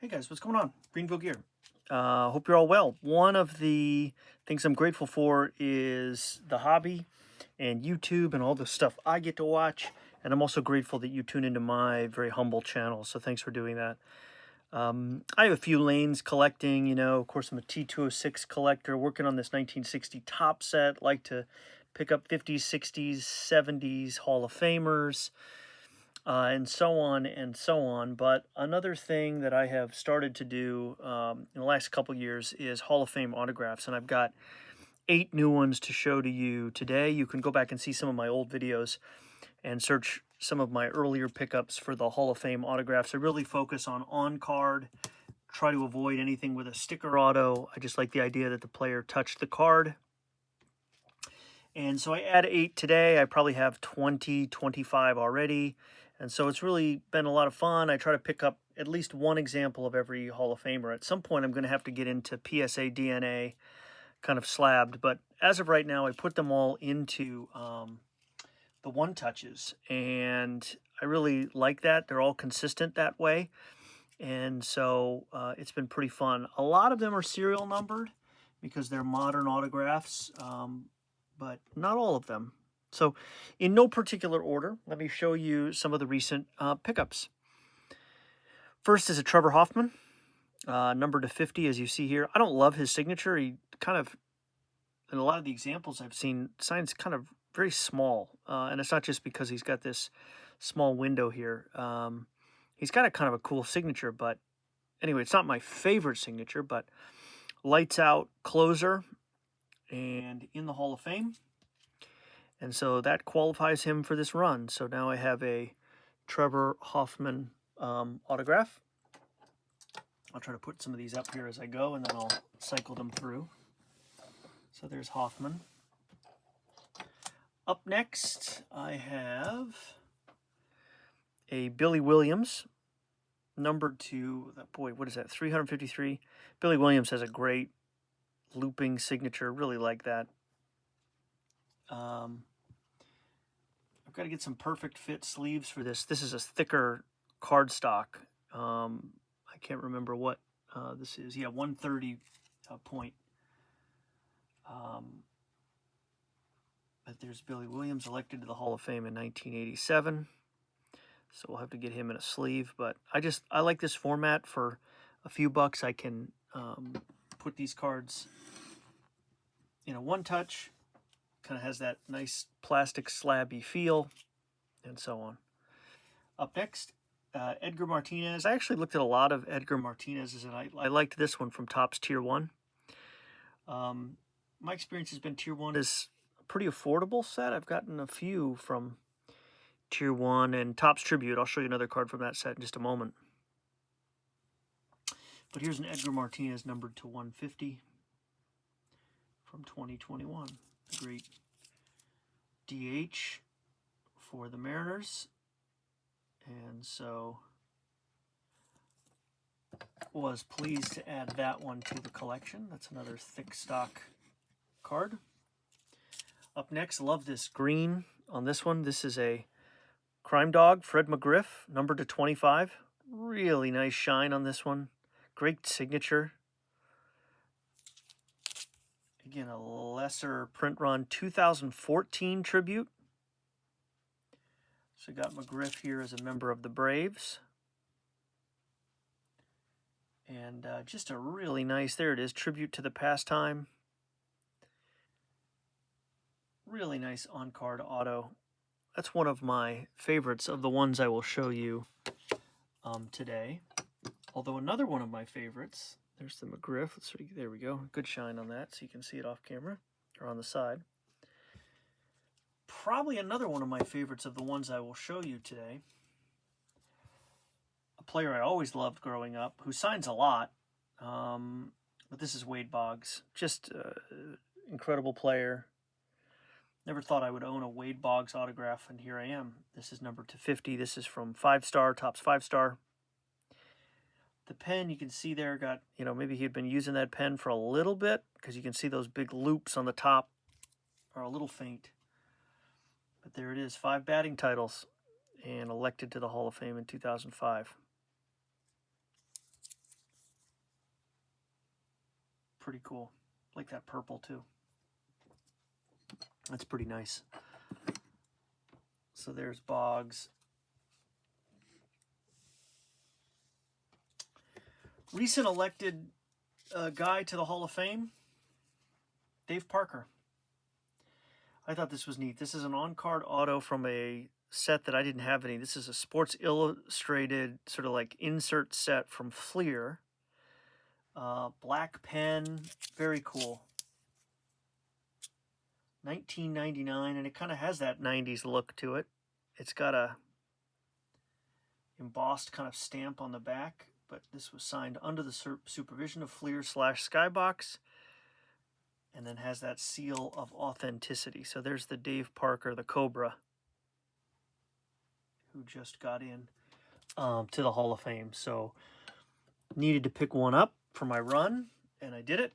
Hey guys, what's going on? Greenville Gear. Hope you're all well. One of the things I'm grateful for is the hobby and YouTube and all the stuff I get to watch. And I'm also grateful that you tune into my very humble channel. So thanks for doing that. I have a few lanes collecting, of course I'm a T206 collector working on this 1960 top set. Like to pick up 50s, 60s, 70s Hall of Famers. And so on and so on. But another thing that I have started to do in the last couple years is Hall of Fame autographs, and I've got 8 new ones to show to you today. You can go back and see some of my old videos and search some of my earlier pickups for the Hall of Fame autographs. I really focus on card, try to avoid anything with a sticker auto. I just like the idea that the player touched the card. And so I add 8 today. I probably have 20, 25 already. And so it's really been a lot of fun. I try to pick up at least one example of every Hall of Famer. At some point, I'm going to have to get into PSA DNA kind of slabbed. But as of right now, I put them all into the one touches. And I really like that. They're all consistent that way. And so it's been pretty fun. A lot of them are serial numbered because they're modern autographs. But not all of them. So in no particular order, let me show you some of the recent pickups. First is a Trevor Hoffman, number to 50, as you see here. I don't love his signature. He kind of, in a lot of the examples I've seen, signs kind of very small. And it's not just because he's got this small window here. He's got a kind of a cool signature, but anyway, it's not my favorite signature, but lights out closer and in the Hall of Fame. And so that qualifies him for this run. So now I have a Trevor Hoffman autograph. I'll try to put some of these up here as I go, and then I'll cycle them through. So there's Hoffman. Up next, I have a Billy Williams, numbered to, boy, what is that, 353? Billy Williams has a great looping signature. Really like that. I've got to get some perfect fit sleeves for this. This is a thicker cardstock. I can't remember what this is. Yeah, 130 point. But there's Billy Williams, elected to the Hall of Fame in 1987. So we'll have to get him in a sleeve. But I like this format. For a few bucks, I can put these cards in a one touch. Kind of has that nice plastic slabby feel, and so on. Up next, Edgar Martinez. I actually looked at a lot of Edgar Martinez's, and I liked this one from Topps Tier 1. My experience has been Tier 1 is a pretty affordable set. I've gotten a few from Tier 1 and Topps Tribute. I'll show you another card from that set in just a moment. But here's an Edgar Martinez numbered to 150 from 2021. A great DH for the Mariners. And so was pleased to add that one to the collection. That's another thick stock card. Up next, love this green on this one. This is a Crime Dog, Fred McGriff, numbered to 25. Really nice shine on this one. Great signature. Again, a lesser print run, 2014 tribute. So got McGriff here as a member of the Braves. And just a really nice, there it is, tribute to the pastime. Really nice on-card auto. That's one of my favorites of the ones I will show you today. Although another one of my favorites, there's the McGriff. There we go. Good shine on that, so you can see it off camera or on the side. Probably another one of my favorites of the ones I will show you today. A player I always loved growing up, who signs a lot, but this is Wade Boggs. Just incredible player. Never thought I would own a Wade Boggs autograph, and here I am. This is numbered to 50. This is from 5-star, Topps 5-star. The pen, you can see there, got, maybe he had been using that pen for a little bit, because you can see those big loops on the top are a little faint. But there it is, 5 batting titles, and elected to the Hall of Fame in 2005. pretty cool. Like that purple too. That's pretty nice. So there's Boggs. Recent elected guy to the Hall of Fame, Dave Parker. I thought this was neat. This is an on-card auto from a set that I didn't have any. This is a Sports Illustrated sort of like insert set from Fleer. Black pen, very cool. 1999, and it kind of has that 90s look to it. It's got a embossed kind of stamp on the back, but this was signed under the supervision of Fleer / Skybox, and then has that seal of authenticity. So there's the Dave Parker, the Cobra, who just got in to the Hall of Fame. So needed to pick one up for my run, and I did it.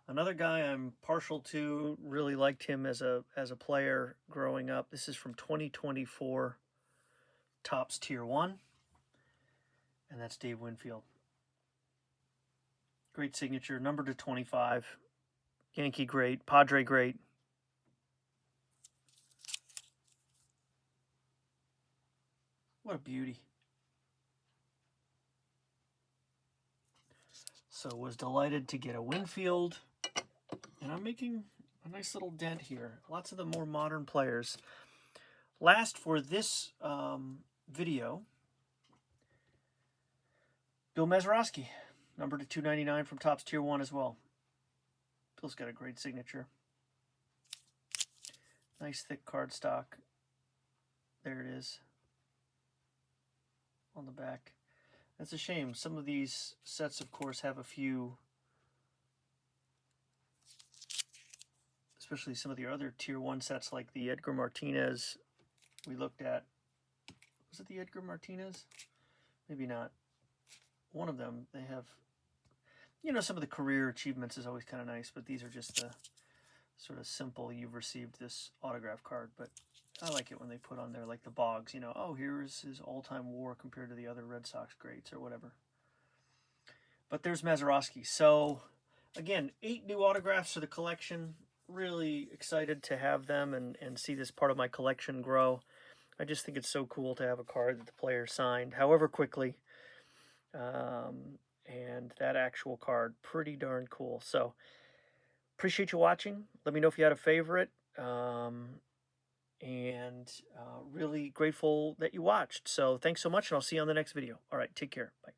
Another guy I'm partial to, really liked him as a player growing up. This is from 2024 Topps Tier 1, and that's Dave Winfield. Great signature, number to 25. Yankee great, Padre great. What a beauty. So was delighted to get a Winfield. And I'm making a nice little dent here. Lots of the more modern players. Last for this video, Bill Mazeroski, number to 299 from Topps Tier 1 as well. Bill's got a great signature. Nice thick cardstock. There it is on the back. That's a shame. Some of these sets, of course, have a few, especially some of the other Tier 1 sets like the Edgar Martinez we looked at. Was it the Edgar Martinez? Maybe not. One of them, they have, you know, some of the career achievements is always kind of nice, but these are just the sort of simple, you've received this autograph card. But I like it when they put on there, like the Boggs, you know, oh, here's his all-time WAR compared to the other Red Sox greats or whatever. But there's Mazeroski. So, again, 8 new autographs for the collection. Really excited to have them and see this part of my collection grow. I just think it's so cool to have a card that the player signed, however quickly. And that actual card, pretty darn cool. So, appreciate you watching. Let me know if you had a favorite. And really grateful that you watched. So, thanks so much, and I'll see you on the next video. All right, take care. Bye.